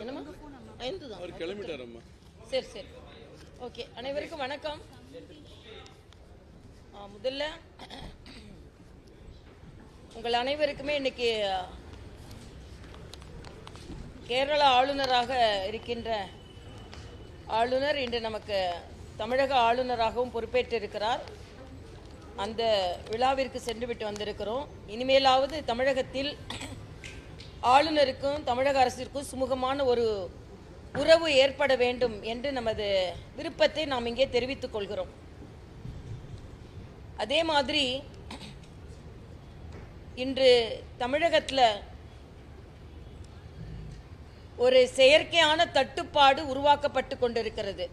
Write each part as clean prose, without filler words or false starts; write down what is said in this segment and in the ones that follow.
என்னம்மா 5 தான் அவர் கிளம்பிட்டாரம்மா. சரி சரி ஓகே. அனைவருக்கும் வணக்கம். முதல்ல உங்கள் அனைவருக்குமே இன்னைக்கு கேரள ஆளுநராக இருக்கின்ற ஆளுநர் இன்று நமக்கு தமிழக ஆளுநராகவும் பொறுப்பேற்றிருக்கிறார். அந்த விழாவிற்கு சென்றுவிட்டு வந்திருக்கிறோம். இனிமேலாவது தமிழகத்தில் ஆளுநருக்கும் தமிழக அரசிற்கும் சுமூகமான ஒரு உறவு ஏற்பட வேண்டும் என்று நமது விருப்பத்தை நாம் இங்கே தெரிவித்துக் கொள்கிறோம். அதே மாதிரி இன்று தமிழகத்தில் ஒரு செயற்கையான தட்டுப்பாடு உருவாக்கப்பட்டு கொண்டிருக்கிறது.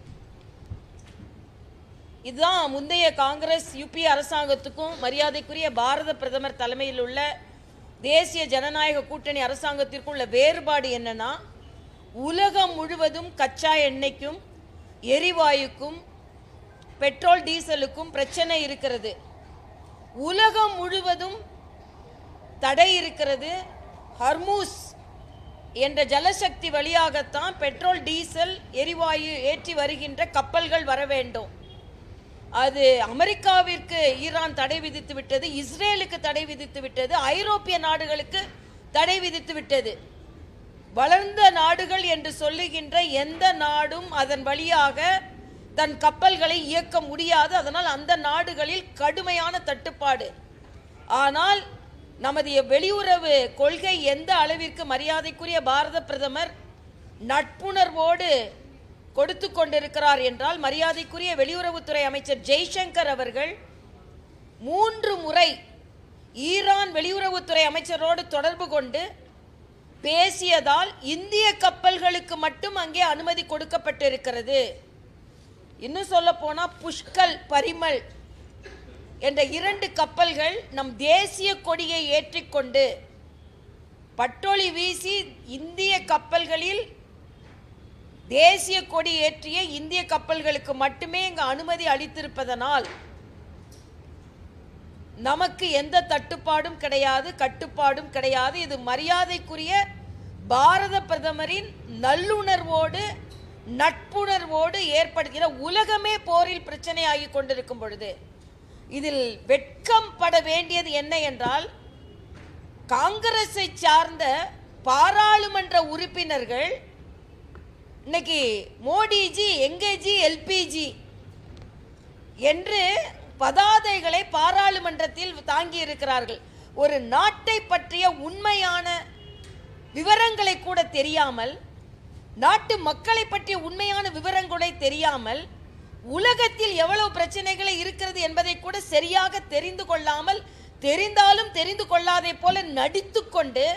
இதுதான் முந்தைய காங்கிரஸ் யுபி அரசாங்கத்துக்கும் மரியாதைக்குரிய பாரத பிரதமர் தலைமையில் உள்ள தேசிய ஜனநாயக கூட்டணி அரசாங்கத்திற்கும் உள்ள வேறுபாடு என்னன்னா, உலகம் முழுவதும் கச்சா எண்ணெய்க்கும் எரிவாயுக்கும் பெட்ரோல் டீசலுக்கும் பிரச்சனை இருக்கிறது. உலகம் முழுவதும் தடை இருக்கிறது. ஹர்மூஸ் என்ற ஜலசக்தி வழியாகத்தான் பெட்ரோல் டீசல் எரிவாயு ஏற்றி வருகின்ற கப்பல்கள் வர வேண்டும். அது அமெரிக்காவிற்கு ஈரான் தடை விதித்து விட்டது, இஸ்ரேலுக்கு தடை விதித்து விட்டது, ஐரோப்பிய நாடுகளுக்கு தடை விதித்து விட்டது. வளர்ந்த நாடுகள் என்று சொல்லுகின்ற எந்த நாடும் அதன் வழியாக தன் கப்பல்களை இயக்க முடியாது. அதனால் அந்த நாடுகளில் கடுமையான தட்டுப்பாடு. ஆனால் நமது வெளியுறவு கொள்கை எந்த அளவிற்கு மரியாதைக்குரிய பாரத பிரதமர் நட்புணர்வோடு கொடுத்து கொண்டிருக்கிறார் என்றால், மரியாதைக்குரிய வெளியுறவுத்துறை அமைச்சர் ஜெய்சங்கர் அவர்கள் 3 முறை ஈரான் வெளியுறவுத்துறை அமைச்சரோடு தொடர்பு கொண்டு பேசியதால் இந்திய கப்பல்களுக்கு மட்டும் அங்கே அனுமதி கொடுக்கப்பட்டிருக்கிறது. இன்னும் சொல்ல போனா புஷ்கல், பரிமல் என்ற 2 கப்பல்கள் நம் தேசிய கொடியை ஏற்றிக்கொண்டு பட்டொளி வீசி இந்திய கப்பல்களில் தேசிய கொடி ஏற்றிய இந்திய கப்பல்களுக்கு மட்டுமே இங்கு அனுமதி அளித்திருப்பதனால் நமக்கு எந்த தட்டுப்பாடும் கிடையாது, கட்டுப்பாடும் கிடையாது. இது மரியாதைக்குரிய பாரத பிரதமரின் நல்லுணர்வோடு நட்புணர்வோடு ஏற்படுகிற, உலகமே போரில் பிரச்சனையாகி கொண்டிருக்கும் பொழுது இதில் வெட்கம் பட வேண்டியது என்ன என்றால், காங்கிரஸை சார்ந்த பாராளுமன்ற உறுப்பினர்கள் இன்னைக்கு மோடிஜி எங்கேஜி எல்பிஜி என்று பதாதைகளை பாராளுமன்றத்தில் தாங்கி இருக்கிறார்கள். ஒரு நாட்டை பற்றிய உண்மையான விவரங்களை கூட தெரியாமல், நாட்டு மக்களை பற்றிய உண்மையான விவரங்களை தெரியாமல், உலகத்தில் எவ்வளவு பிரச்சனைகளை இருக்கிறது என்பதை கூட சரியாக தெரிந்து கொள்ளாமல், தெரிந்தாலும் தெரிந்து கொள்ளாதே போல நடித்துக்கொண்டு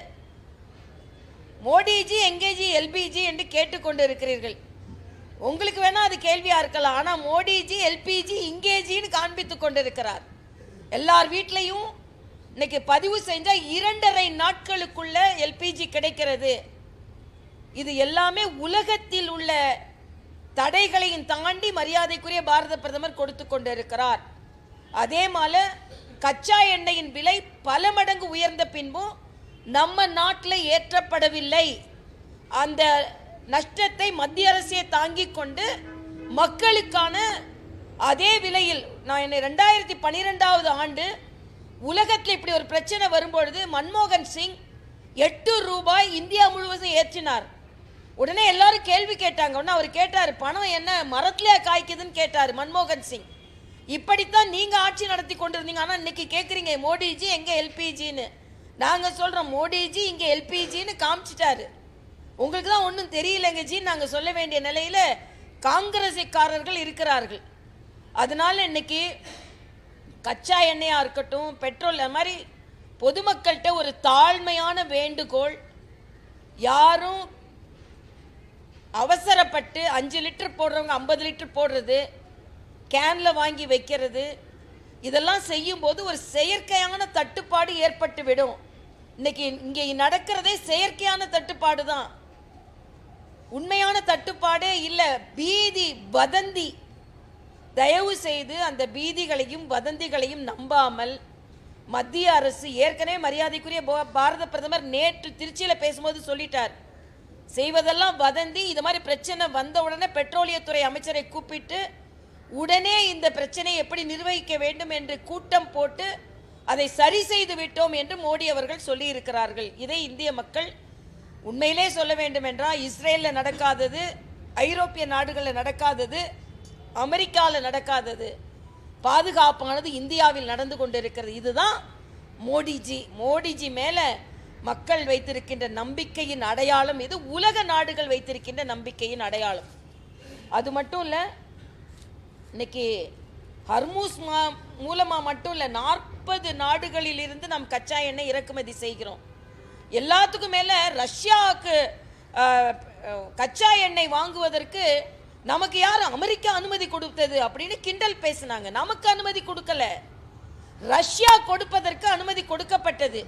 மோடிஜி எங்கேஜி எல்பிஜி என்று கேட்டுக்கொண்டு இருக்கிறீர்கள். உங்களுக்கு வேணா அது கேள்வியா இருக்கலாம். ஆனால் மோடிஜி எல்பிஜி இங்கேஜின்னு காண்பித்து கொண்டிருக்கிறார். எல்லார் வீட்லையும் இன்னைக்கு பதிவு செஞ்சா 2.5 நாட்களுக்குள்ள எல்பிஜி கிடைக்கிறது. இது எல்லாமே உலகத்தில் உள்ள தடைகளையும் தாண்டி மரியாதைக்குரிய பாரத பிரதமர் கொடுத்து கொண்டிருக்கிறார். அதே மாதிரி கச்சா எண்ணெயின் விலை பல மடங்கு உயர்ந்த பின்பும் நம்ம நாட்டில் ஏற்றப்படவில்லை. அந்த நஷ்டத்தை மத்திய அரசே தாங்கிக் கொண்டு மக்களுக்கான அதே விலையில், நான் 2012ஆவது ஆண்டு உலகத்தில் இப்படி ஒரு பிரச்சனை வரும்பொழுது மன்மோகன் சிங் 8 ரூபாய் இந்தியா முழுவதும் ஏற்றினார். உடனே எல்லாரும் கேள்வி கேட்டாங்க. உடனே அவர் கேட்டார், பணம் என்ன மரத்திலே காய்க்குதுன்னு கேட்டார் மன்மோகன் சிங். இப்படித்தான் நீங்க ஆட்சி நடத்தி கொண்டிருந்தீங்க. ஆனால் இன்னைக்கு கேட்குறீங்க மோடிஜி எங்க எல்பிஜின்னு. நாங்கள் சொல்கிறோம் மோடிஜி இங்கே எல்பிஜின்னு காமிச்சிட்டாரு, உங்களுக்கு தான் ஒன்றும் தெரியலங்க ஜின்னு நாங்கள் சொல்ல வேண்டிய நிலையில் காங்கிரஸைக்காரர்கள் இருக்கிறார்கள். அதனால இன்னைக்கு கச்சா எண்ணெயாக இருக்கட்டும், பெட்ரோல், அது மாதிரி பொதுமக்கள்கிட்ட ஒரு தாழ்மையான வேண்டுகோள், யாரும் அவசரப்பட்டு 5 லிட்டர் போடுறவங்க 50 லிட்டர் போடுறது, கேனில் வாங்கி வைக்கிறது, இதெல்லாம் செய்யும்போது ஒரு செயற்கையான தட்டுப்பாடு ஏற்பட்டு விடும். இன்னைக்கு இங்கே நடக்கிறதே செயற்கையான தட்டுப்பாடு தான், உண்மையான தட்டுப்பாடே இல்லை. பீதி வதந்தி. தயவு செய்து அந்த பீதிகளையும் வதந்திகளையும் நம்பாமல் மத்திய அரசு ஏற்கனவே மரியாதைக்குரிய பாரத பிரதமர் நேற்று திருச்சியில் பேசும்போது சொல்லிட்டார், செய்வதெல்லாம் வதந்தி. இது மாதிரி பிரச்சனை வந்த உடனே பெட்ரோலியத்துறை அமைச்சரை கூப்பிட்டு உடனே இந்த பிரச்சனையை எப்படி நிர்வகிக்க வேண்டும் என்று கூட்டம் போட்டு அதை சரி செய்து விட்டோம் என்று மோடி அவர்கள் சொல்லி இருக்கிறார்கள். இதை இந்திய மக்கள் உண்மையிலே சொல்ல வேண்டும் என்றால், இஸ்ரேலில் நடக்காதது, ஐரோப்பிய நாடுகளில் நடக்காதது, அமெரிக்காவில் நடக்காதது, பாதுகாப்பானது இந்தியாவில் நடந்து கொண்டிருக்கிறது. இதுதான் மோடிஜி மேலே மக்கள் வைத்திருக்கின்ற நம்பிக்கையின் அடையாளம். இது உலக நாடுகள் வைத்திருக்கின்ற நம்பிக்கையின் அடையாளம். அது மட்டும் இல்லை, இன்னைக்கு ஹர்மூஸ் மூலமாக மட்டும் இல்லை, 40 நாடுகளில் இருந்து நாம் கச்சா எண்ணெய் இறக்குமதி செய்கிறோம். எல்லாத்துக்கும் மேலே ரஷ்யாவுக்கு கச்சா எண்ணெய் வாங்குவதற்கு நமக்கு யார் அமெரிக்கா அனுமதி கொடுத்தது அப்படின்னு கிண்டல் பேசினாங்க. நமக்கு அனுமதி கொடுக்கல, ரஷ்யா கொடுப்பதற்கு அனுமதி கொடுக்கப்பட்டது.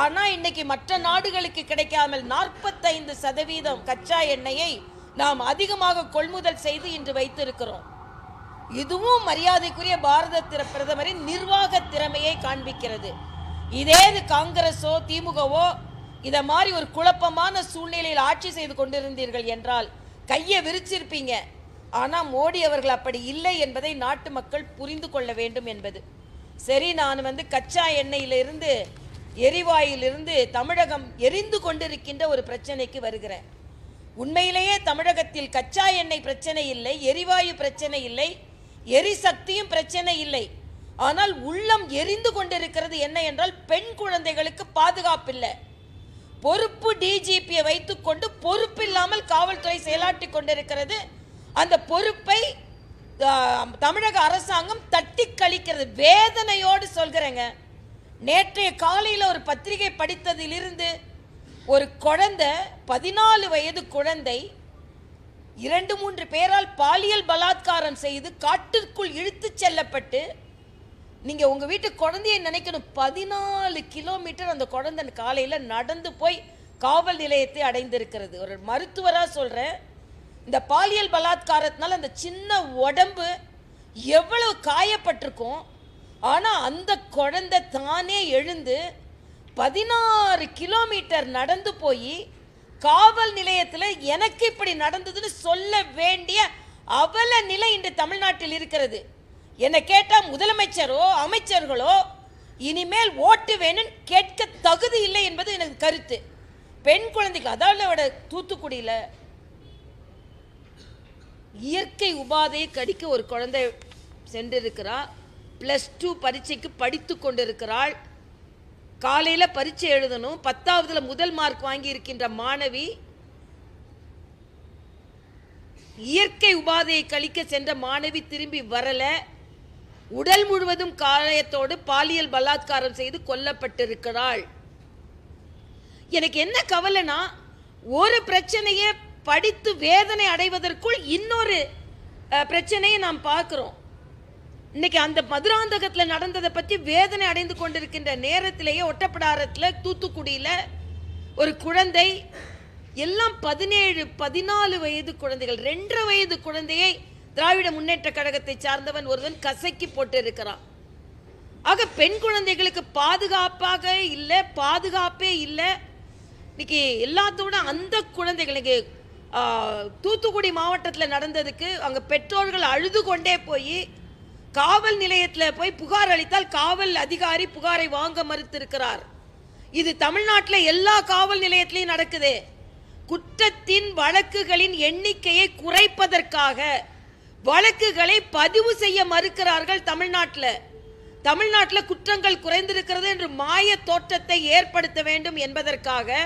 ஆனால் இன்னைக்கு மற்ற நாடுகளுக்கு கிடைக்காமல் 45% கச்சா எண்ணெயை நாம் அதிகமாக கொள்முதல் செய்து இன்று வைத்திருக்கிறோம். இதுவும் மரியாதைக்குரிய பாரத பிரதமரின் நிர்வாக திறமையை காண்பிக்கிறது. இதே காங்கிரஸோ திமுகவோ இதை மாதிரி ஒரு குழப்பமான சூழ்நிலையில் ஆட்சி செய்து கொண்டிருந்தீர்கள் என்றால் கையை விரிச்சிருப்பீங்க. ஆனால் மோடி அவர்கள் அப்படி இல்லை என்பதை நாட்டு மக்கள் புரிந்து கொள்ள வேண்டும் என்பது. சரி, நான் கச்சா எண்ணெயிலிருந்து எரிவாயிலிருந்து தமிழகம் எரிந்து கொண்டிருக்கின்ற ஒரு பிரச்சனைக்கு வருகிறேன். உண்மையிலேயே தமிழகத்தில் கச்சா எண்ணெய் பிரச்சனை இல்லை, எரிவாயு பிரச்சனை இல்லை, எரிசக்தியும் பிரச்சனை இல்லை. ஆனால் உள்ளம் எரிந்து கொண்டிருக்கிறது என்ன என்றால், பெண் குழந்தைகளுக்கு பாதுகாப்பு இல்லை. பொறுப்பு டிஜிபியை வைத்துக்கொண்டு பொறுப்பில்லாமல் காவல்துறை செயலாற்றி கொண்டிருக்கிறது. அந்த பொறுப்பை தமிழக அரசாங்கம் தட்டி கழிக்கிறது. வேதனையோடு சொல்கிறேங்க. நேற்றைய காலையில் ஒரு பத்திரிகை படித்ததிலிருந்து ஒரு குழந்தை, 14 வயது குழந்தை 2-3 பேரால் பாலியல் பலாத்காரம் செய்து காட்டிற்குள் இழுத்து செல்லப்பட்டு, நீங்க உங்க வீட்டு குழந்தையை நினைக்கணும், 14 கிலோமீட்டர் அந்த குழந்தை காலையில் நடந்து போய் காவல் நிலையத்தை அடைந்திருக்கிறது. ஒரு மருத்துவராக சொல்றேன், இந்த பாலியல் பலாத்காரத்தினால அந்த சின்ன உடம்பு எவ்வளவு காயப்பட்டிருக்கும். ஆனால் அந்த குழந்தை தானே எழுந்து 16 கிலோமீட்டர் நடந்து போய் காவல் நிலையத்தில் எனக்கு இப்படி நடந்ததுன்னு சொல்ல வேண்டிய அவல நிலை இன்று தமிழ்நாட்டில் இருக்கிறது. என்னை கேட்டால் முதலமைச்சரோ அமைச்சர்களோ இனிமேல் ஓட்டு வேணும்னு கேட்க தகுதி இல்லை என்பது எனக்கு கருத்து. பெண் குழந்தைக்கு, அதாவது தூத்துக்குடியில் இயற்கை உபாதையை கடிக்க ஒரு குழந்தை சென்றிருக்கிறார். +2 பரீட்சைக்கு படித்து கொண்டிருக்கிறாள். காலையில் பரீட்சை எழுதணும். 10ஆவதுல முதல் மார்க் வாங்கி இருக்கின்ற மாணவி இயற்கை உபாதையை கழிக்க சென்ற மாணவி திரும்பி வரல. உடல் முழுவதும் காயத்தோடு பாலியல் பலாத்காரம் செய்து கொல்லப்பட்டிருக்கிறாள். எனக்கு என்ன கவலைனா, ஒரு பிரச்சனையை படித்து வேதனை அடைவதற்குள் இன்னொரு பிரச்சனையை நாம் பார்க்கிறோம். இன்னைக்கு அந்த மதுராந்தகத்தில் நடந்ததை பற்றி வேதனை அடைந்து கொண்டிருக்கின்ற நேரத்திலேயே ஒட்டப்பிடாரத்தில் தூத்துக்குடியில் ஒரு குழந்தை, எல்லாம் 17-14 வயது குழந்தைகள், 2.5 வயது குழந்தையை திராவிட முன்னேற்ற கழகத்தை சார்ந்தவன் ஒருவன் கசக்கி போட்டு இருக்கிறான். ஆக பெண் குழந்தைகளுக்கு பாதுகாப்பே இல்லை. இன்னைக்கு எல்லாத்தோட அந்த குழந்தைகளுக்கு தூத்துக்குடி மாவட்டத்தில் நடந்ததுக்கு அங்கே பெற்றோர்கள் அழுது கொண்டே போய் காவல் நிலையத்தில் போய் புகார் அளித்தால் காவல் அதிகாரி புகாரை வாங்க மறுத்திருக்கிறார். இது தமிழ்நாட்டில் எல்லா காவல் நிலையத்திலையும் நடக்குது. குற்றத்தின் வழக்குகளின் எண்ணிக்கையை குறைப்பதற்காக வழக்குகளை பதிவு செய்ய மறுக்கிறார்கள். தமிழ்நாட்டில் குற்றங்கள் குறைந்திருக்கிறது என்று மாய தோற்றத்தை ஏற்படுத்த வேண்டும் என்பதற்காக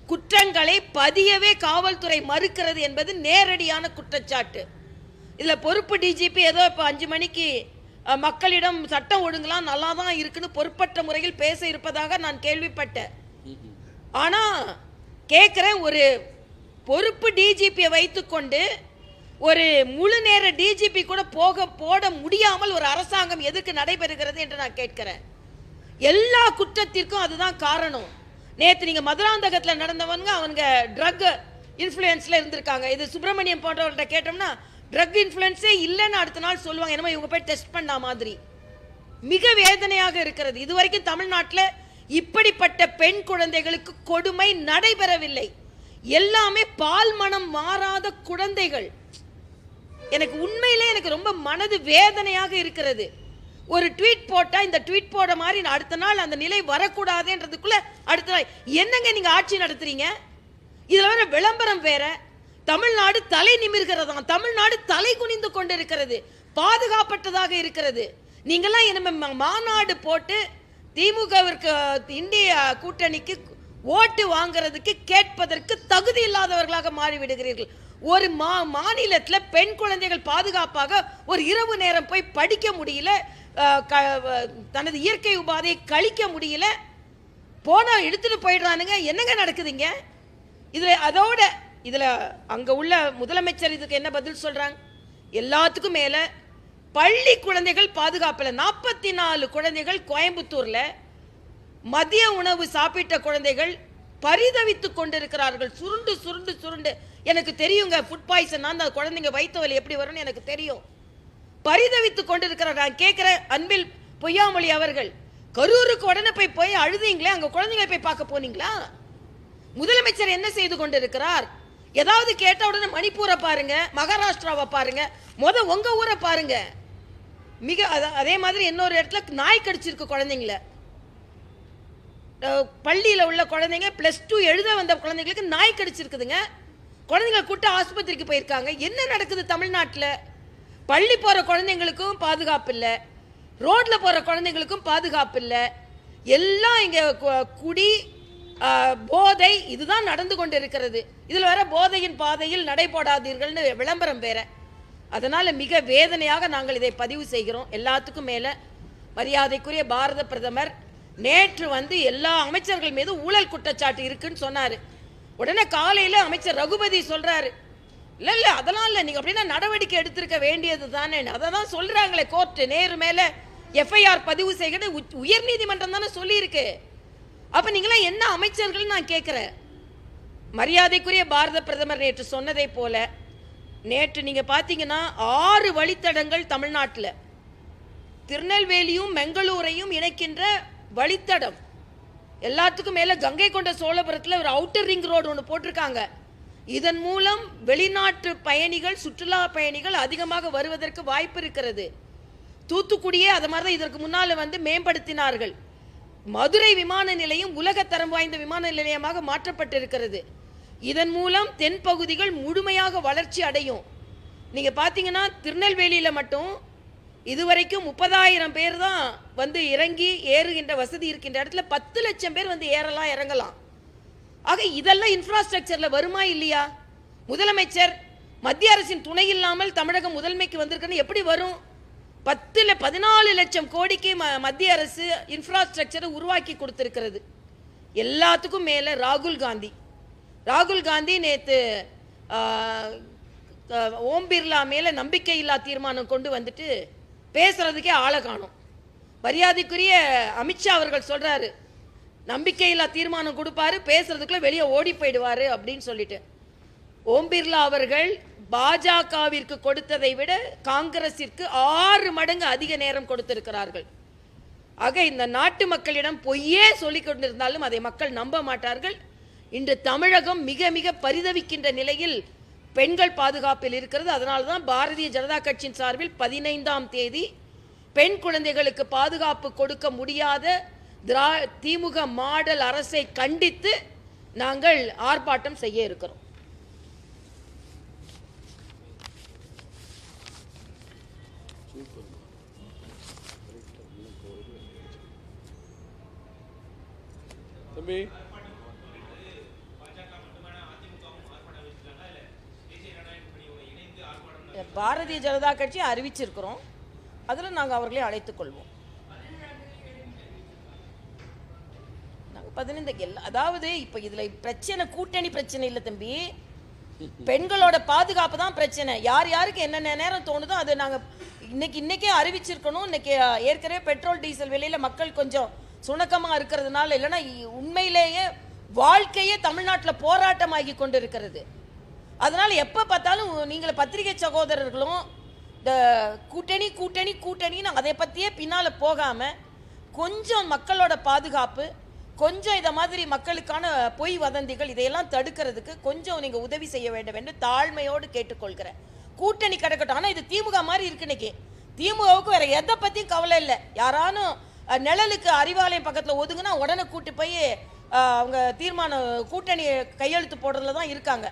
குற்றங்களை பதியவே காவல்துறை மறுக்கிறது என்பது நேரடியான குற்றச்சாட்டு. இதில் பொறுப்பு டிஜிபி ஏதோ இப்போ 5 மணிக்கு மக்களிடம் சட்டம் ஒழுங்கலாம் நல்லா தான் இருக்குன்னு பொறுப்பற்ற முறையில் பேச இருப்பதாக நான் கேள்விப்பட்டேன். ஆனால் கேட்குறேன், ஒரு பொறுப்பு டிஜிபியை வைத்துக்கொண்டு ஒரு முழு நேர டிஜிபி கூட போட முடியாமல் ஒரு அரசாங்கம் எதுக்கு நடைபெறுகிறது என்று நான் கேட்கிறேன். எல்லா குற்றத்திற்கும் அதுதான் காரணம். நேற்று நீங்கள் மதுராந்தகத்தில் நடந்தவங்க அவங்க ட்ரக் இன்ஃப்ளூயன்ஸில் இருந்திருக்காங்க. இது சுப்பிரமணியம் போன்றவர்கிட்ட கேட்டோம்னா ட்ரக் இன்ஃப்ளூயன்ஸே இல்லைன்னு அடுத்த நாள் சொல்லுவாங்க. என்னமோ இவங்க போய் டெஸ்ட் பண்ண மாதிரி. மிக வேதனையாக இருக்கிறது. இதுவரைக்கும் தமிழ்நாட்டில் இப்படிப்பட்ட பெண் குழந்தைகளுக்கு கொடுமை நடைபெறவில்லை. எல்லாமே பால் மனம் மாறாத குழந்தைகள். எனக்கு உண்மையிலே எனக்கு ரொம்ப மனது வேதனையாக இருக்கிறது. ஒரு ட்வீட் போட்டா இந்த ட்வீட் போட மாதிரி அடுத்த நாள் அந்த நிலை வரக்கூடாதுன்றதுக்குள்ள அடுத்த நாள் என்னங்க நீங்க ஆட்சி நடத்துறீங்க? இதுல வேற விளம்பரம் வேற. தமிழ்நாடு தலை நிமிர்கிறதாம், தமிழ்நாடு தலை குனிந்து கொண்டிருக்கிறது, பாதுகாப்பற்றதாக இருக்கிறது. நீங்கெல்லாம் என்ன மாநாடு போட்டு திமுகவிற்கு இந்திய கூட்டணிக்கு ஓட்டு வாங்குறதுக்கு கேட்பதற்கு தகுதி இல்லாதவர்களாக மாறிவிடுகிறீர்கள். ஒரு மாநிலத்தில் பெண் குழந்தைகள் பாதுகாப்பாக ஒரு இரவு நேரம் போய் படிக்க முடியல, தனது இயற்கை உபாதையை கழிக்க முடியல, போனா எடுத்துட்டு போயிடுறானுங்க. என்னங்க நடக்குதுங்க இதுல? அதோட இதுல அங்க உள்ள முதலமைச்சர் இதுக்கு என்ன பதில் சொல்றாங்க? எல்லாத்துக்கும் மேல பள்ளி குழந்தைகள் பாதுகாப்பில் 44 குழந்தைகள் கோயம்புத்தூர்ல மதிய உணவு சாப்பிட்ட குழந்தைகள் பரிதவித்துக் கொண்டிருக்கிறார்கள். சுருண்டு சுருண்டு சுருண்டு. எனக்கு தெரியுங்க, ஃபுட் பாய்சன் அந்த குழந்தைங்க வயிற்று வலி எப்படி வரும்னு எனக்கு தெரியும். பரிதவித்துக் கொண்டிருக்கிறார். நான் கேட்கிறேன், அன்பில் பொய்யாமொழி அவர்கள், கரூருக்கு உடனே போய் அழுதீங்களே, அங்க குழந்தைங்களை போய் பார்க்க போனீங்களா? முதலமைச்சர் என்ன செய்து கொண்டிருக்கிறார்? ஏதாவது கேட்ட உடனே மணிப்பூரை பாருங்க, மகாராஷ்டிராவை பாருங்க, உங்க ஊரை பாருங்க. மிக அதே மாதிரி இன்னொரு இடத்துல நாய் கடிச்சிருக்கு குழந்தைங்கள. பள்ளியில் உள்ள குழந்தைங்க +2 எழுத வந்த குழந்தைங்களுக்கு நாய் கடிச்சிருக்குதுங்க. குழந்தைங்களை கூட்ட ஆஸ்பத்திரிக்கு போயிருக்காங்க. என்ன நடக்குது தமிழ்நாட்டில்? பள்ளி போற குழந்தைங்களுக்கும் பாதுகாப்பு இல்லை, ரோட்ல போற குழந்தைங்களுக்கும் பாதுகாப்பு இல்லை. எல்லாம் இங்க குடி போதை இதுதான் நடந்து கொண்டு இருக்கிறது. இதுல வேற போதையின் பாதையில் நடை போடாதீர்கள்னு விளம்பரம் வேற. அதனால மிக வேதனையாக நாங்கள் இதை பதிவு செய்கிறோம். எல்லாத்துக்கும் மேல மரியாதைக்குரிய பாரத பிரதமர் நேற்று எல்லா அமைச்சர்கள் மீது ஊழல் குற்றச்சாட்டு இருக்குன்னு சொன்னாரு. உடனே காலையில அமைச்சர் ரகுபதி சொல்றாரு, இல்ல இல்ல அதெல்லாம் இல்ல, நீங்க அப்படின்னா நடவடிக்கை எடுத்திருக்க வேண்டியது தானே. அதை தான் சொல்றாங்களே, கோர்ட் நேரு மேல FIR பதிவு செய்கிறது உயர் நீதிமன்றம் தானே சொல்லி இருக்கு. அப்ப நீங்களாம் என்ன அமைச்சர்கள் நான் கேட்கிறேன். மரியாதைக்குரிய பாரத பிரதமர் நேற்று சொன்னதை போல, நேற்று நீங்க பாத்தீங்கன்னா 6 வழித்தடங்கள் தமிழ்நாட்டில், திருநெல்வேலியும் பெங்களூரையும் இணைக்கின்ற வழித்தடம். எல்லாத்துக்கும் மேல கங்கை கொண்ட சோழபுரத்தில் ஒரு அவுட்டர் ரிங் ரோடு ஒன்று போட்டிருக்காங்க. இதன் மூலம் வெளிநாட்டு பயணிகள், சுற்றுலா பயணிகள் அதிகமாக வருவதற்கு வாய்ப்பு இருக்கிறது. தூத்துக்குடியே அது மாதிரி தான் இதற்கு முன்னால் மேம்படுத்தினார்கள். மதுரை விமான நிலையம் உலகத்தரம் வாய்ந்த விமான நிலையமாக மாற்றப்பட்டிருக்கிறது. இதன் மூலம் தென் பகுதிகள் முழுமையாக வளர்ச்சி அடையும். நீங்க பாத்தீங்கன்னா திருநெல்வேலியில மட்டும் இதுவரைக்கும் 30,000 பேர் தான் இறங்கி ஏறுகின்ற வசதி இருக்கின்ற இடத்துல 10 லட்சம் பேர் ஏறலாம் இறங்கலாம். ஆக இதெல்லாம் இன்ஃப்ராஸ்ட்ரக்சர்ல வருமா இல்லையா? முதலமைச்சர் மத்திய அரசின் துணை இல்லாமல் தமிழகம் முதன்மைக்கு வந்திருக்குன்னு எப்படி வரும்? 14 லட்சம் கோடிக்கு மத்திய அரசு இன்ஃப்ராஸ்ட்ரக்சரை உருவாக்கி கொடுத்திருக்கிறது. எல்லாத்துக்கும் மேல ராகுல் காந்தி நேத்து ஓம் பிர்லா மேல நம்பிக்கையில்லா தீர்மானம் கொண்டு வந்துட்டு பேசுறதுக்கே ஆளை காணும். மரியாதைக்குரிய அமித்ஷா அவர்கள் சொல்றாரு, நம்பிக்கையில்லா தீர்மானம் கொடுப்பாரு, பேசுறதுக்குள்ள வெளியே ஓடி போயிடுவாரு அப்படின்னு சொல்லிட்டு. ஓம் பிர்லா அவர்கள் பாஜகவிற்கு கொடுத்ததை விட காங்கிரசிற்கு 6 மடங்கு அதிக நேரம் கொடுத்திருக்கிறார்கள். ஆக இந்த நாட்டு மக்களிடம் பொய்யே சொல்லிக் கொண்டிருந்தாலும் அதை மக்கள் நம்ப மாட்டார்கள். இன்று தமிழகம் மிக மிக பரிதவிக்கின்ற நிலையில் பெண்கள் பாதுகாப்பில் இருக்கிறது. அதனால தான் பாரதிய ஜனதா கட்சியின் சார்பில் 15ஆம் தேதி பெண் குழந்தைகளுக்கு பாதுகாப்பு கொடுக்க முடியாத திமுக மாடல் அரசை கண்டித்து நாங்கள் ஆர்ப்பாட்டம் செய்ய இருக்கிறோம். பாரதிய ஜனதா கட்சி அறிவிச்சிருக்கிறோம், அதில் நாங்கள் அவர்களை அழைத்துக் கொள்வோம். 15 அதாவது இப்ப இதுல பிரச்சனை கூட்டணி பிரச்சனை இல்லை தம்பி, பெண்களோட பாதுகாப்பு தான் பிரச்சனை. யார் யாருக்கு என்னென்ன நேரம் தோணுதோ அதை நாங்கள் இன்னைக்கே அறிவிச்சிருக்கணும். இன்னைக்கு ஏற்கனவே பெட்ரோல் டீசல் விலையில மக்கள் கொஞ்சம் சுணக்கமாக இருக்கிறதுனால, இல்லைன்னா உண்மையிலேயே வாழ்க்கையே தமிழ்நாட்டில் போராட்டமாகி கொண்டு இருக்கிறது. அதனால எப்போ பார்த்தாலும் நீங்கள் பத்திரிகை சகோதரர்களும் இந்த கூட்டணி கூட்டணி கூட்டணின்னு அதை பற்றியே பின்னால் போகாமல் கொஞ்சம் மக்களோட பாதுகாப்பு, கொஞ்சம் இதை மாதிரி மக்களுக்கான பொய் வதந்திகள் இதையெல்லாம் தடுக்கிறதுக்கு கொஞ்சம் நீங்கள் உதவி செய்ய வேண்டும் என்று தாழ்மையோடு கேட்டுக்கொள்கிறேன். கூட்டணி கிடக்கட்டும். ஆனால் இது திமுக மாதிரி இருக்கு. இன்னைக்கு திமுகவுக்கு வேற எதை பற்றியும் கவலை இல்லை. யாரானும் நிழலுக்கு அறிவாலயம் பக்கத்தில் ஒதுங்குனா உடனே கூட்டி போய் அவங்க தீர்மானம் கூட்டணி கையெழுத்து போடுறதுல தான் இருக்காங்க.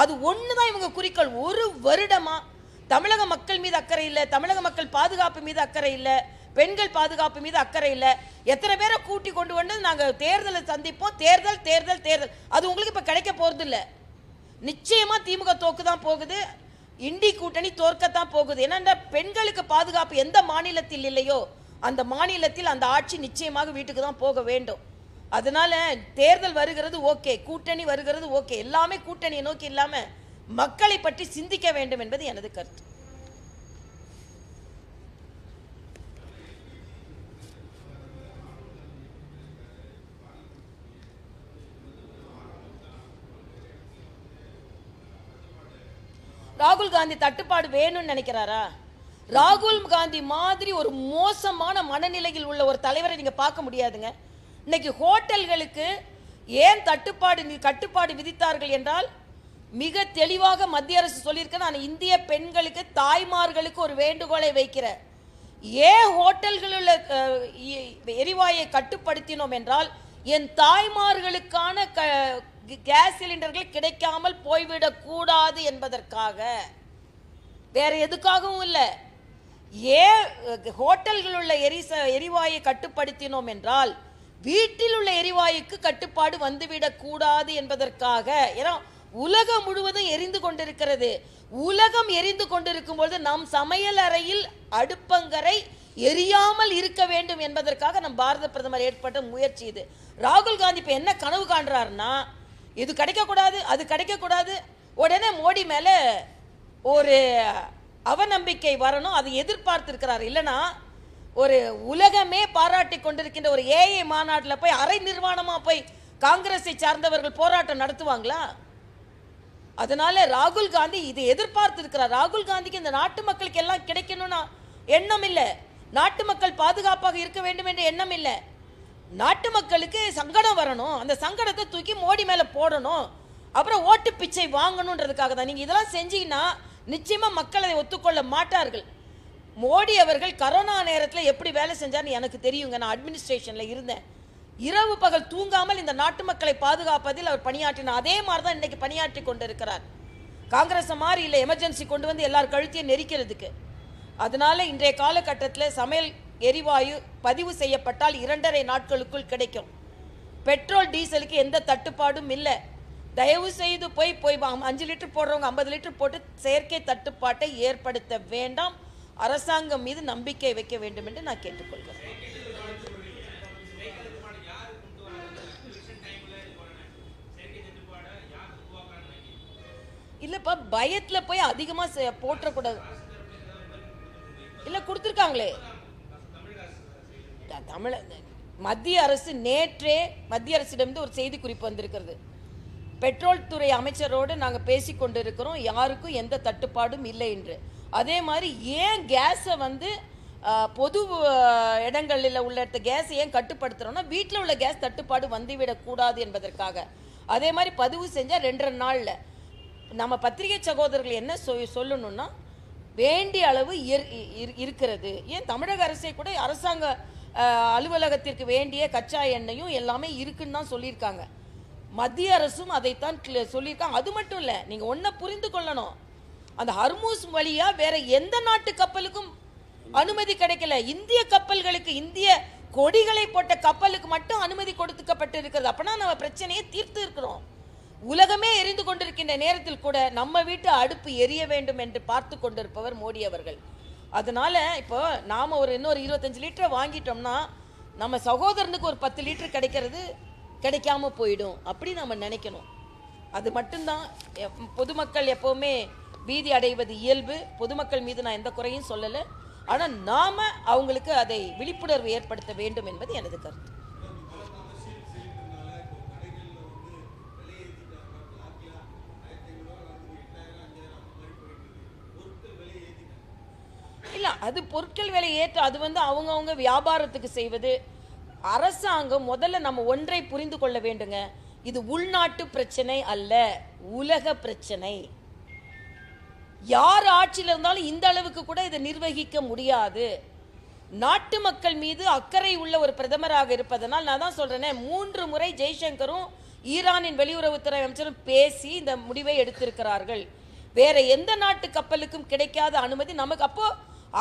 அது ஒன்று தான் இவங்க குறிக்கோள். ஒரு வருடமாக தமிழக மக்கள் மீது அக்கறை இல்லை, தமிழக மக்கள் பாதுகாப்பு மீது அக்கறை இல்லை, பெண்கள் பாதுகாப்பு மீது அக்கறை இல்லை. எத்தனை பேரை கூட்டி கொண்டு வந்து நாங்கள் தேர்தலை சந்திப்போம், தேர்தல் தேர்தல் தேர்தல். அது உங்களுக்கு இப்போ கிடைக்க போகிறது இல்லை. நிச்சயமாக திமுக தோக்கு தான் போகுது, இண்டி கூட்டணி தோற்கத்தான் போகுது. ஏன்னா பெண்களுக்கு பாதுகாப்பு எந்த மாநிலத்தில் இல்லையோ அந்த மாநிலத்தில் அந்த ஆட்சி நிச்சயமாக வீட்டுக்கு தான் போக வேண்டும். அதனால தேர்தல் வருகிறது ஓகே, கூட்டணி வருகிறது ஓகே, எல்லாமே கூட்டணியை நோக்கி இல்லாமல் மக்களை பற்றி சிந்திக்க வேண்டும் என்பது எனது கருத்து. ராகுல் காந்தி தட்டுப்பாடு வேணும்னு நினைக்கிறாரா? ராகுல் காந்தி மாதிரி ஒரு மோசமான மனநிலையில் உள்ள ஒரு தலைவரை நீங்க பார்க்க முடியாதுங்க. இன்னைக்கு ஹோட்டல்களுக்கு ஏன் கட்டுப்பாடு விதித்தார்கள் என்றால் மிக தெளிவாக மத்திய அரசு சொல்லியிருக்க. நான் இந்திய பெண்களுக்கு தாய்மார்களுக்கு ஒரு வேண்டுகோளை வைக்கிறேன். ஏன் ஹோட்டல்களில் எரிவாயை கட்டுப்படுத்தினோம் என்றால் என் தாய்மார்களுக்கான கேஸ் சிலிண்டர்கள் கிடைக்காமல் போய்விடக் கூடாது என்பதற்காக, வேற எதுக்காகவும் இல்லை. ஏன் ஹோட்டல்கள் உள்ள எரிவாயை கட்டுப்படுத்தினோம் என்றால் வீட்டில் உள்ள எரிவாயுக்கு கட்டுப்பாடு வந்துவிடக் கூடாது என்பதற்காக. ஏன்னா உலகம் முழுவதும் எரிந்து கொண்டிருக்கிறது. உலகம் எரிந்து கொண்டிருக்கும் பொழுது நம் சமையல் அறையில் அடுப்பங்கரை எரியாமல் இருக்க வேண்டும் என்பதற்காக நம் பாரத பிரதமர் ஏற்பட்ட முயற்சி இது. ராகுல் காந்தி இப்ப என்ன கனவு காண்றாருன்னா, இது கிடைக்கக்கூடாது, அது கிடைக்கக்கூடாது, உடனே மோடி மேல ஒரு அவநம்பிக்கை வரணும், அதை எதிர்பார்த்திருக்கிறார். இல்லைன்னா ஒரு உலகமே பாராட்டி கொண்டிருக்கின்ற ஒரு ஏஐ மாநாட்டில் போய் அரை நிர்வாணமா போய் காங்கிரஸை சார்ந்தவர்கள் போராட்டம் நடத்துவாங்களா? அதனால ராகுல் காந்தி இதை எதிர்பார்த்திருக்கிறார். ராகுல் காந்திக்கு இந்த நாட்டு மக்களுக்கு எல்லாம் கிடைக்கணும்னா எண்ணம் இல்லை, நாட்டு மக்கள் பாதுகாப்பாக இருக்க வேண்டும் என்ற எண்ணம் இல்லை. நாட்டு மக்களுக்கு சங்கடம் வரணும், அந்த சங்கடத்தை தூக்கி மோடி மேல போடணும், அப்புறம் ஓட்டு பிச்சை வாங்கணுன்றதுக்காக தான். நீங்க இதெல்லாம் செஞ்சீங்கன்னா நிச்சயமா மக்கள் அதை ஒத்துக்கொள்ள மாட்டார்கள். மோடி அவர்கள் கரோனா நேரத்தில் எப்படி வேலை செஞ்சார்னு எனக்கு தெரியுங்க. நான் அட்மினிஸ்ட்ரேஷன்ல இருந்தேன். இரவு பகல் தூங்காமல் இந்த நாட்டு மக்களை பாதுகாப்பதில் அவர் பணியாற்றினார். அதே மாதிரி தான் இன்னைக்கு பணியாற்றி கொண்டிருக்கிறார். காங்கிரஸ் மாதிரி இல்லை எமர்ஜென்சி கொண்டு வந்து எல்லார் கழுத்தையும் நெரிக்கிறதுக்கு. அதனால இன்றைய காலகட்டத்தில் சமையல் எரிவாயு பதிவு செய்யப்பட்டால் 2.5 நாட்களுக்குள் கிடைக்கும். பெட்ரோல் டீசலுக்கு எந்த தட்டுப்பாடும் இல்லை. தயவு செய்து போய் 5 லிட்டர் போடுறவங்க 50 லிட்டர் போட்டு செயற்கை தட்டுப்பாட்டை ஏற்படுத்த வேண்டாம். அரசாங்கம் மீது நம்பிக்கை வைக்க வேண்டும் என்று நான் கேட்டுக்கொள்கிறேன். இல்லப்பா, பயத்துல போய் அதிகமா போற்றக்கூடாது. இல்ல கொடுத்துருக்காங்களே மத்திய அரசு. நேற்றே மத்திய அரசிடம் ஒரு செய்தி குறிப்பு வந்திருக்கிறது. பெட்ரோல் துறை அமைச்சரோடு நாங்கள் பேசி கொண்டிருக்கிறோம், யாருக்கும் எந்த தட்டுப்பாடும் இல்லை என்று. அதே மாதிரி ஏன் கேஸை பொது இடங்களில் உள்ள கேஸை ஏன் கட்டுப்படுத்துறோம்னா வீட்டில் உள்ள கேஸ் தட்டுப்பாடு வந்துவிடக்கூடாது என்பதற்காக. அதே மாதிரி பதிவு செஞ்சால் 2.5 நாளில். நம்ம பத்திரிகை சகோதரர்கள் என்ன சொல்லணும்னா வேண்டிய அளவு இருக்கிறது. ஏன் தமிழக அரசை கூட அரசாங்க அலுவலகத்திற்கு வேண்டிய கச்சா எண்ணெயும் எல்லாமே இருக்குன்னு தான் சொல்லியிருக்காங்க. மத்திய அரசும் அதைத்தான் சொல்லியிருக்காங்க. அது மட்டும் இல்லை, நீங்கள் ஒன்றை புரிந்து கொள்ளணும், அந்த ஹர்மூஸ் வழியா வேற எந்த நாட்டு கப்பலுக்கும் அனுமதி கிடைக்கல. இந்திய கப்பல்களுக்கு, இந்திய கொடிகளை போட்ட கப்பலுக்கு மட்டும் அனுமதி கொடுக்கப்பட்டு இருக்கிறது. அப்பனா நம்ம பிரச்சனையை தீர்த்து இருக்கிறோம். உலகமே எரிந்து கொண்டிருக்கின்ற நேரத்தில் கூட நம்ம வீட்டு அடுப்பு எரிய வேண்டும் என்று பார்த்து கொண்டிருப்பவர் மோடி அவர்கள். அதனால இப்போ நாம இன்னொரு 25 லிட்டர் வாங்கிட்டோம்னா நம்ம சகோதரனுக்கு ஒரு 10 லிட்டர் கிடைக்காம போயிடும். அப்படி நம்ம நினைக்கணும். அது மட்டும்தான். பொதுமக்கள் எப்பவுமே பீதி அடைவது இயல்பு. பொதுமக்கள் மீது நான் எந்த குறையும் சொல்லலை. ஆனால் நாம அவங்களுக்கு அதை விழிப்புணர்வு ஏற்படுத்த வேண்டும் என்பது எனது கருத்து. இல்ல, அது பொருட்கள் விலை ஏற்ற அது அவங்கவுங்க வியாபாரத்துக்கு செய்வது. அரசாங்கம் முதல்ல நம்ம ஒன்றை புரிந்து கொள்ள வேண்டுங்க, இது உள்நாட்டு பிரச்சனை அல்ல, உலக பிரச்சனை. யார் ஆட்சியில் இருந்தாலும் இந்த அளவுக்கு கூட இதை நிர்வகிக்க முடியாது. நாட்டு மக்கள் மீது அக்கறை உள்ள ஒரு பிரதமராக இருப்பதனால் நான் தான் சொல்றேனே, 3 முறை ஜெய்சங்கரும் ஈரானின் வெளியுறவுத்துறை அமைச்சரும் பேசி இந்த முடிவை எடுத்திருக்கிறார்கள். வேற எந்த நாட்டு கப்பலுக்கும் கிடைக்காத அனுமதி நமக்கு. அப்போ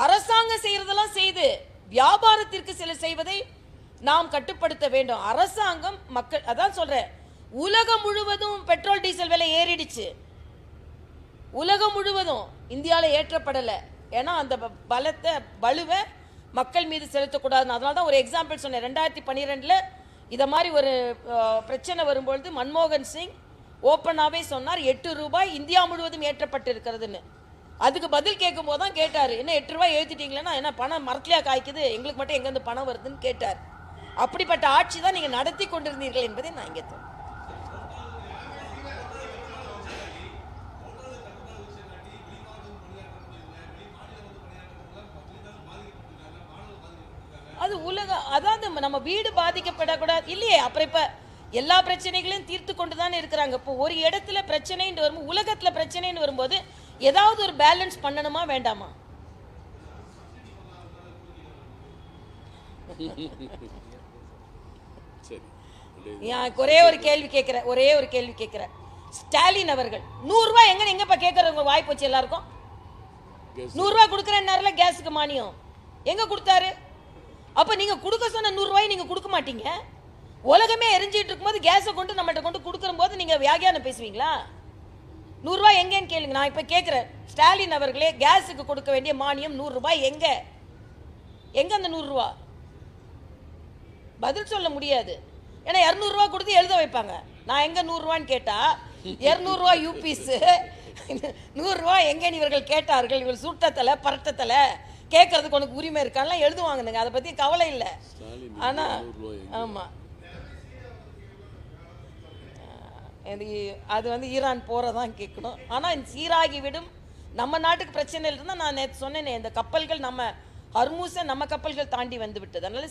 அரசாங்கம் செய்யறதெல்லாம் செய்து வியாபாரத்திற்கு சில செய்வதை நாம் கட்டுப்படுத்த வேண்டும். அரசாங்கம் மக்கள், அதான் சொல்றேன், உலகம் முழுவதும் பெட்ரோல் டீசல் விலை ஏறிடுச்சு. உலகம் முழுவதும் இந்தியாவில் ஏற்றப்படலை. ஏன்னா அந்த பலுவை மக்கள் மீது செலுத்தக்கூடாதுன்னு. அதனால தான் ஒரு எக்ஸாம்பிள் சொன்னேன். 2012 இதை மாதிரி ஒரு பிரச்சனை வரும்பொழுது மன்மோகன் சிங் ஓப்பனாகவே சொன்னார், 8 ரூபாய் இந்தியா முழுவதும் ஏற்றப்பட்டு இருக்கிறதுன்னு. அதுக்கு பதில் கேட்கும் போது தான் கேட்டார், என்ன 8 ரூபாய் ஏற்றிட்டீங்களன்னா என்ன பணம் மரத்துலையா காய்க்குது, எங்களுக்கு மட்டும் எங்கேருந்து பணம் வருதுன்னு கேட்டார். அப்படிப்பட்ட ஆட்சி தான் நீங்கள் நடத்தி கொண்டிருந்தீர்கள் என்பதை நான் இங்கே அது உலகம். அதாவது நம்ம வீடு பாதிக்கப்படக்கூடாது இல்லையே. அப்புறம் இப்போ எல்லா பிரச்சனைகளையும் தீர்த்து கொண்டு தானே இருக்கிறாங்க. இப்போ ஒரு இடத்துல பிரச்சனைன்னு வரும்போது, உலகத்தில் பிரச்சனைன்னு வரும்போது ஏதாவது ஒரு பேலன்ஸ் பண்ணணுமா வேண்டாமா? ஒரே ஒரு கேள்வி கேட்கிறேன். ஸ்டாலின் அவர்கள் 100 ரூபாய் எங்கப்பா கேட்கறவங்க வாய் போச்சு எல்லாருக்கும். 100 ரூபாய் கொடுக்குறேன்னாருல கேஸுக்கு மானியம், எங்க கொடுத்தாரு? அப்ப நீங்க கொடுக்க சொன்ன 100 ரூபாய் நீங்க கொடுக்க மாட்டீங்க. உலகமே எரிஞ்சிட்டு இருக்கும்போது கேஸை கொண்டு நம்மகிட்ட கொண்டு கொடுக்குற போது நீங்க வியாகியானம் பேசுவீங்களா? 100 ரூபாய் எங்கன்னு கேளுங்க. நான் இப்ப கேட்கிறேன், ஸ்டாலின் அவர்களே, கேஸுக்கு கொடுக்க வேண்டிய மானியம் 100 ரூபாய் எங்க அந்த 100 ரூபாய்? பதில் சொல்ல முடியாது. ஏன்னா 200 ரூபாய் கொடுத்து எழுத வைப்பாங்க. நான் எங்க 100 ரூபான்னு கேட்டா 200 ரூபாய் யூபிஸ், 100 ரூபாய் எங்க இவர்கள் கேட்டார்கள், இவர்கள் சுட்டத்தலை பரட்டத்தலை கேட்கறதுக்கு உனக்கு உரிமை இருக்கான்லாம் எழுதுவாங்க. அதை பத்தி கவலை இல்லை. ஆனா ஆமா, அது ஈரான் போறதான் கேட்கணும். ஆனா சீராகி விடும். நம்ம நாட்டுக்கு பிரச்சனை இருந்தா நான் நேற்று சொன்னேனே, இந்த கப்பல்கள் நம்ம ஹர்மூஸை நம்ம கப்பல்கள் தாண்டி வந்து விட்டது. அதனால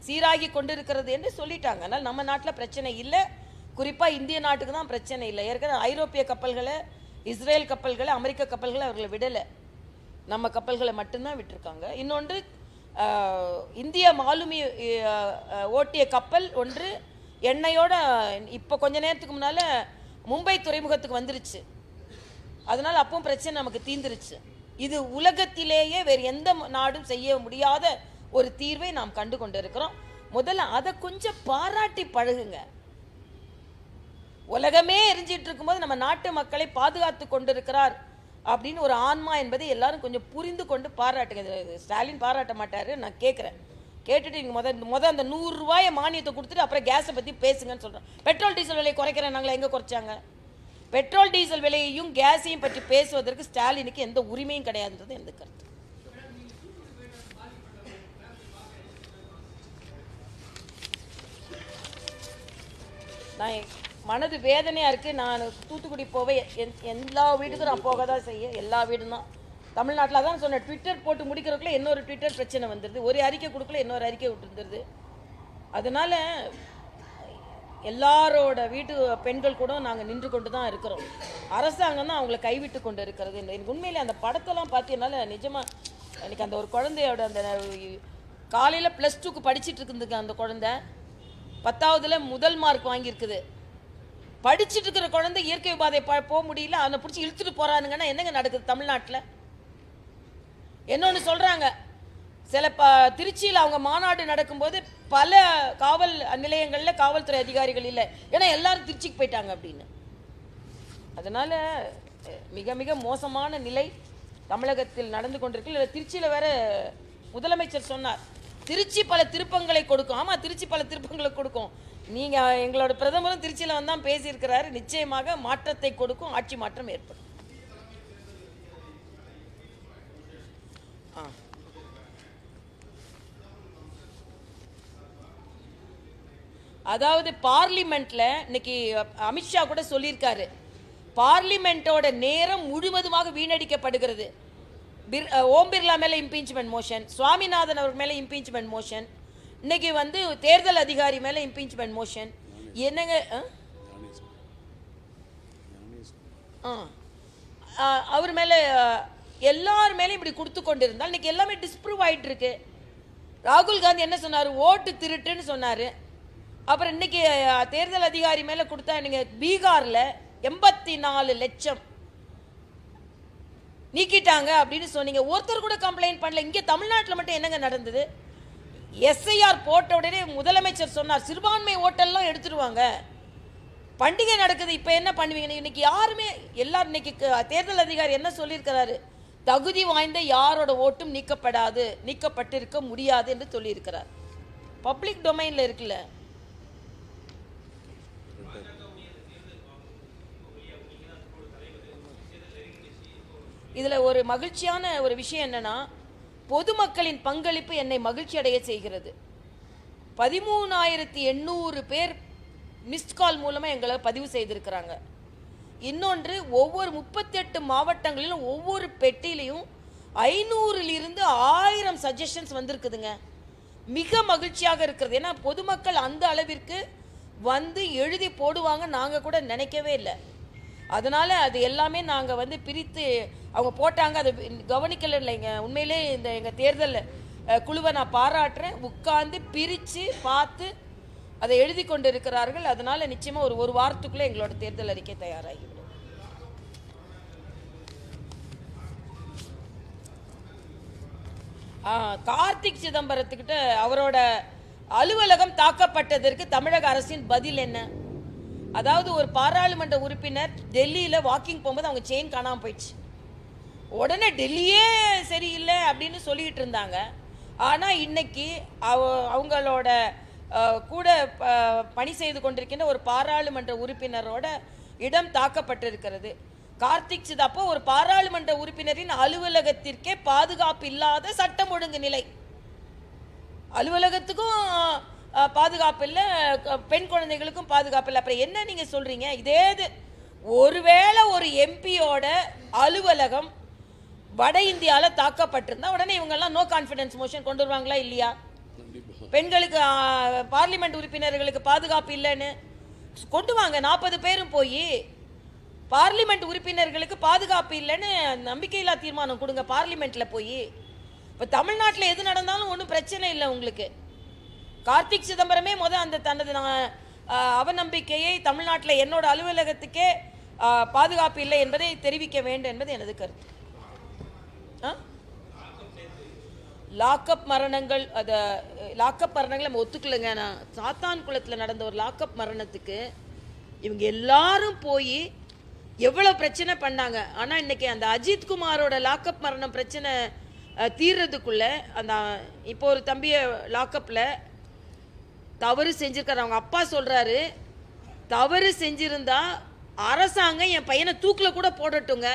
சீராகி கொண்டிருக்கிறது என்று சொல்லிட்டாங்க. அதனால நம்ம நாட்டில் பிரச்சனை இல்லை. குறிப்பா இந்திய நாட்டுக்கு தான் பிரச்சனை இல்லை. ஏற்கனவே ஐரோப்பிய கப்பல்களை, இஸ்ரேல் கப்பல்களை, அமெரிக்க கப்பல்களை அவர்களை விடலை. நம்ம கப்பல்களை மட்டும்தான் விட்டுருக்காங்க. இன்னொன்று, இந்திய மாலுமி ஓட்டிய கப்பல் ஒன்று எண்ணெயோட இப்போ கொஞ்ச நேரத்துக்கு முன்னால் மும்பை துறைமுகத்துக்கு வந்துருச்சு. அதனால் அப்பவும் பிரச்சனை நமக்கு தீர்ந்துருச்சு. இது உலகத்திலேயே வேறு எந்த நாடும் செய்ய முடியாத ஒரு தீர்வை நாம் கண்டு கொண்டு இருக்கிறோம். முதல்ல அதை கொஞ்சம் பாராட்டி பழகுங்க. உலகமே எரிஞ்சிட்டு இருக்கும்போது நம்ம நாட்டு மக்களை பாதுகாத்து கொண்டிருக்கிறார் அப்படின்னு ஒரு ஆன்மா என்பதை எல்லாரும் கொஞ்சம் புரிந்து கொண்டு பாராட்டுங்க. ஸ்டாலின் பாராட்ட மாட்டாரு. நான் கேட்குறேன், கேட்டுட்டு நீங்கள் அந்த 100 ரூபாயை மானியத்தை கொடுத்துட்டு அப்புறம் கேஸை பற்றி பேசுங்கன்னு சொல்கிறேன். பெட்ரோல் டீசல் விலையை குறைக்கிறேன் நாங்கள் எங்கே குறைச்சாங்க? பெட்ரோல் டீசல் விலையையும் கேஸையும் பற்றி பேசுவதற்கு ஸ்டாலினுக்கு எந்த உரிமையும் கிடையாதுன்றது எந்த கருத்து. நான் மனது வேதனையாக இருக்குது. நான் தூத்துக்குடி போவே எல்லா வீட்டுக்கும் நான் போக தான் செய்ய, எல்லா வீடும் தான் தமிழ்நாட்டில். தான் சொன்னேன், ட்விட்டர் போட்டு முடிக்கிறதுக்குள்ள இன்னொரு ட்விட்டர் பிரச்சனை வந்துடுது, ஒரு அறிக்கை கொடுக்கல இன்னொரு அறிக்கை விட்டுருந்துருது. அதனால் எல்லாரோட வீட்டு பெண்கள் கூட நாங்கள் நின்று கொண்டு தான் இருக்கிறோம். அரசாங்கம் தான் அவங்கள கைவிட்டு கொண்டு இருக்கிறது. எனக்கு உண்மையிலே அந்த படத்தெல்லாம் பார்த்தீங்கன்னால நிஜமாக எனக்கு அந்த ஒரு குழந்தையோட அந்த காலையில் +2க்கு படிச்சுட்டு இருக்குதுங்க. அந்த குழந்தை 10ஆவதுல முதல் மார்க் வாங்கியிருக்குது. படிச்சுட்டு இருக்கிற குழந்தை இயற்கை பாதை போக முடியல, அவனை பிடிச்சி இழுத்துட்டு போறானுங்கன்னா என்னங்க நடக்குது தமிழ்நாட்டில்? என்னொன்று சொல்றாங்க, சில திருச்சியில் அவங்க மாநாடு நடக்கும்போது பல காவல் நிலையங்களில் காவல்துறை அதிகாரிகள் இல்லை, ஏன்னா எல்லாரும் திருச்சிக்கு போயிட்டாங்க அப்படின்னு. அதனால மிக மிக மோசமான நிலை தமிழகத்தில் நடந்து கொண்டிருக்கு. திருச்சியில் வேற முதலமைச்சர் சொன்னார், திருச்சி பல திருப்பங்களை கொடுக்கும். ஆமா, திருச்சி பல திருப்பங்களை கொடுக்கும். நீங்க எங்களோட பிரதமரும் திருச்சியில் வந்தான் பேசியிருக்கிறாரு. நிச்சயமாக மாற்றத்தை கொடுக்கும், ஆட்சி மாற்றம் ஏற்படும். அதாவது பார்லிமெண்ட்ல இன்னைக்கு அமித்ஷா கூட சொல்லியிருக்காரு, பார்லிமெண்டோட நேரம் முழுவதுமாக வீணடிக்கப்படுகிறது. ஓம் பிர்லா மேல இம்பீச்மெண்ட் மோஷன், சுவாமிநாதன் அவர் மேல இம்பீச்மெண்ட் மோஷன், இன்னைக்கு வந்து தேர்தல் அதிகாரி மேலே இம்பீச்மெண்ட் மோஷன் என்னங்க அவர் மேலே எல்லார் மேலேயும் இப்படி கொடுத்து கொண்டு இருந்தால் இன்னைக்கு எல்லாமே டிஸ்ப்ரூவ் ஆகிட்டு இருக்கு. ராகுல் காந்தி என்ன சொன்னார்? ஓட்டு திருட்டுன்னு சொன்னார். அப்புறம் இன்னைக்கு தேர்தல் அதிகாரி மேலே கொடுத்தா நீங்கள் பீகாரில் 84 லட்சம் நீக்கிட்டாங்க அப்படின்னு சொன்னீங்க. ஒருத்தர் கூட கம்ப்ளைண்ட் பண்ணல. இங்கே தமிழ்நாட்டில் மட்டும் என்னங்க நடந்தது? எஸ்ஐஆர் போட்ட உடனே முதலமைச்சர் சொன்னார் சிறுபான்மை ஓட்டெல்லாம் எடுத்துருவாங்க, பண்டிகை நடக்குது, இப்போ என்ன பண்ணுவீங்க? இன்னைக்கு யாருமே எல்லாரும் இன்னைக்கு தேர்தல் அதிகாரி என்ன சொல்லியிருக்கிறாரு? தகுதி வாய்ந்த யாரோட ஓட்டும் நீக்கப்பட்டிருக்க முடியாது என்று சொல்லியிருக்கிறார். பப்ளிக் டொமைன்ல இருக்குல்ல. இதுல ஒரு மகிழ்ச்சியான ஒரு விஷயம் என்னன்னா, பொதுமக்களின் பங்களிப்பு என்னை மகிழ்ச்சி அடைய செய்கிறது. 13,800 பேர் மிஸ்ட் கால் மூலமா எங்களை பதிவு செய்திருக்கிறாங்க. இன்னொன்று, ஒவ்வொரு 38 மாவட்டங்களிலும் ஒவ்வொரு பெட்டிலையும் 500 1000 சஜஷன்ஸ் வந்திருக்குதுங்க. மிக மகிழ்ச்சியாக இருக்கிறது. ஏன்னா பொதுமக்கள் அந்த அளவிற்கு வந்து எழுதி போடுவாங்க நாங்கள் கூட நினைக்கவே இல்லை. அதனால் அது எல்லாமே நாங்கள் வந்து பிரித்து அவங்க போட்டாங்க, அதை கவனிக்கல இல்லைங்க. உண்மையிலே இந்த எங்கள் தேர்தல் குழுவை நான் பாராட்டுறேன். உட்கார்ந்து பிரித்து பார்த்து அதை எழுதி கொண்டு இருக்கிறார்கள். அதனால் நிச்சயமாக ஒரு வாரத்துக்குள்ளே எங்களோட தேர்தல் அறிக்கை தயாராகிவிடும். கார்த்திக் சிதம்பரத்துக்கிட்ட அவரோட அலுவலகம் தாக்கப்பட்டதற்கு தமிழக அரசின் பதில் என்ன? அதாவது ஒரு பாராளுமன்ற உறுப்பினர் டெல்லியில் வாக்கிங் போகும்போது அவங்க செயின் காணாமல் போயிடுச்சு. உடனே டெல்லியே சரியில்லை அப்படின்னு சொல்லிக்கிட்டு இருந்தாங்க. ஆனால் இன்னைக்கு அவங்களோட கூட பணி செய்து கொண்டிருக்கின்ற ஒரு பாராளுமன்ற உறுப்பினரோட இடம் தாக்கப்பட்டிருக்கிறது. கார்த்திக் சிதம்பரம் ஒரு பாராளுமன்ற உறுப்பினரின் அலுவலகத்திற்கே பாதுகாப்பு இல்லாத சட்டம் ஒழுங்கு நிலை. அலுவலகத்துக்கும் பாதுகாப்பு இல்லை, பெண் குழந்தைகளுக்கும் பாதுகாப்பு இல்லை. அப்புறம் என்ன நீங்க சொல்றீங்க? இதே ஒருவேளை ஒரு எம்பியோட அலுவலகம் வட இந்தியாவில் தாக்கப்பட்டிருந்தா உடனே இவங்கெல்லாம் நோ கான்ஃபிடன்ஸ் மோஷன் கொண்டு வருவாங்களா இல்லையா? பெண்களுக்கு பார்லிமெண்ட் உறுப்பினர்களுக்கு பாதுகாப்பு இல்லைன்னு கொண்டு வாங்க. 40 பேரும் போய் பார்லிமெண்ட் உறுப்பினர்களுக்கு பாதுகாப்பு இல்லைன்னு நம்பிக்கையில்லா தீர்மானம் கொடுங்க பார்லிமெண்ட்ல போய். இப்போ தமிழ்நாட்டில் எது நடந்தாலும் ஒன்றும் பிரச்சனை இல்லை உங்களுக்கு. கார்த்திக் சிதம்பரமே அந்த தனது அவநம்பிக்கையை தமிழ்நாட்டில் என்னோட அலுவலகத்துக்கே பாதுகாப்பு இல்லை என்பதை தெரிவிக்க வேண்டும் என்பது எனது கருத்து. லாக்அப் மரணங்கள், லாக்அப் மரணங்களை நம்ம ஒத்துக்கலைங்க. நான் சாத்தான் குளத்தில் நடந்த ஒரு லாக்அப் மரணத்துக்கு இவங்க எல்லாரும் போய் எவ்வளவு பிரச்சனை பண்ணாங்க. ஆனால் இன்னைக்கு அந்த அஜித் குமாரோட லாக்அப் மரணம் பிரச்சனை தீர்றதுக்குள்ள அந்த இப்போ ஒரு தம்பிய லாக்அப்பில் தவறு செஞ்சிருக்காரு. அவங்க அப்பா சொல்றாரு, தவறு செஞ்சிருந்தா அரசாங்கம் என் பையனை தூக்கில் கூட போடட்டுங்க,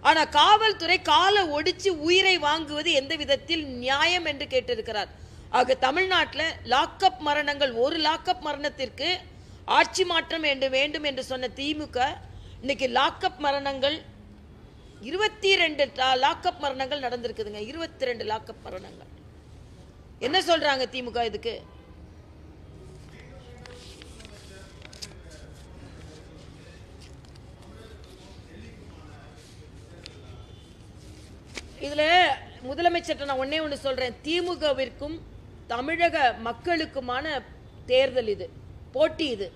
ஆனால் காவல்துறை காலை ஒடிச்சு உயிரை வாங்குவது எந்த விதத்தில் நியாயம் என்று கேட்டிருக்கிறார். ஆக தமிழ்நாட்டில் லாக்அப் மரணங்கள், ஒரு லாக்அப் மரணத்திற்கு ஆட்சி மாற்றம் வேண்டும் என்று சொன்ன திமுக இன்னைக்கு லாக்அப் மரணங்கள் 22 லாக்அப் மரணங்கள் நடந்திருக்குதுங்க. 22 லாக்அப் மரணங்கள். என்ன சொல்றாங்க திமுக இதுக்கு? இதுல முதலமைச்சர் நான் ஒன்னே ஒன்று சொல்றேன். திமுகவிற்கும் தமிழக மக்களுக்குமான தேர்தல் இது, போட்டி இது.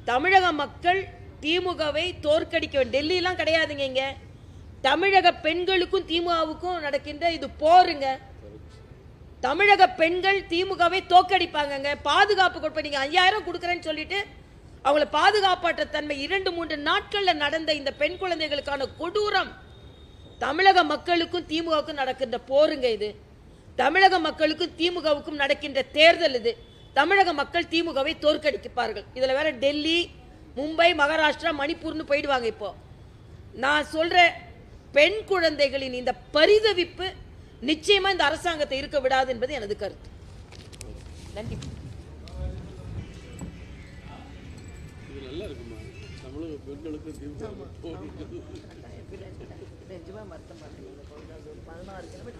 தமிழக மக்கள் திமுகவை தோற்கடிக்க, டெல்லியெல்லாம் கிடையாதுங்க. இங்க தமிழக பெண்களுக்கும் திமுகவுக்கும் நடக்கின்ற இது போருங்க. தமிழக பெண்கள் திமுகவை தோற்கடிப்பாங்க. பாதுகாப்பு கொடுப்பீங்க, 5000 கொடுக்குறேன்னு சொல்லிட்டு அவங்கள பாதுகாப்பற்ற தன்மை. 2-3 நாட்கள்ல நடந்த இந்த பெண் குழந்தைகளுக்கான கொடூரம் தமிழக மக்களுக்கும் திமுகவுக்கும் நடக்கின்ற போருங்க இது. தமிழக மக்களுக்கும் திமுகவுக்கும் நடக்கின்ற தேர்தல் இது. தமிழக மக்கள் திமுகவை தோற்கடிப்பார்கள். இதுல வேற டெல்லி, மும்பை, மகாராஷ்டிரா, மணிப்பூர்னு போயிடுவாங்க. இப்போ நான் சொல்றேன், பெண் குழந்தைகளின் இந்த பரிதவிப்பு நிச்சயமா இந்த அரசாங்கத்தை இருக்க விடாது என்பது எனது கருத்து. நன்றி. நிஜமா மருத்துவம் 16 கிலோமீட்டர்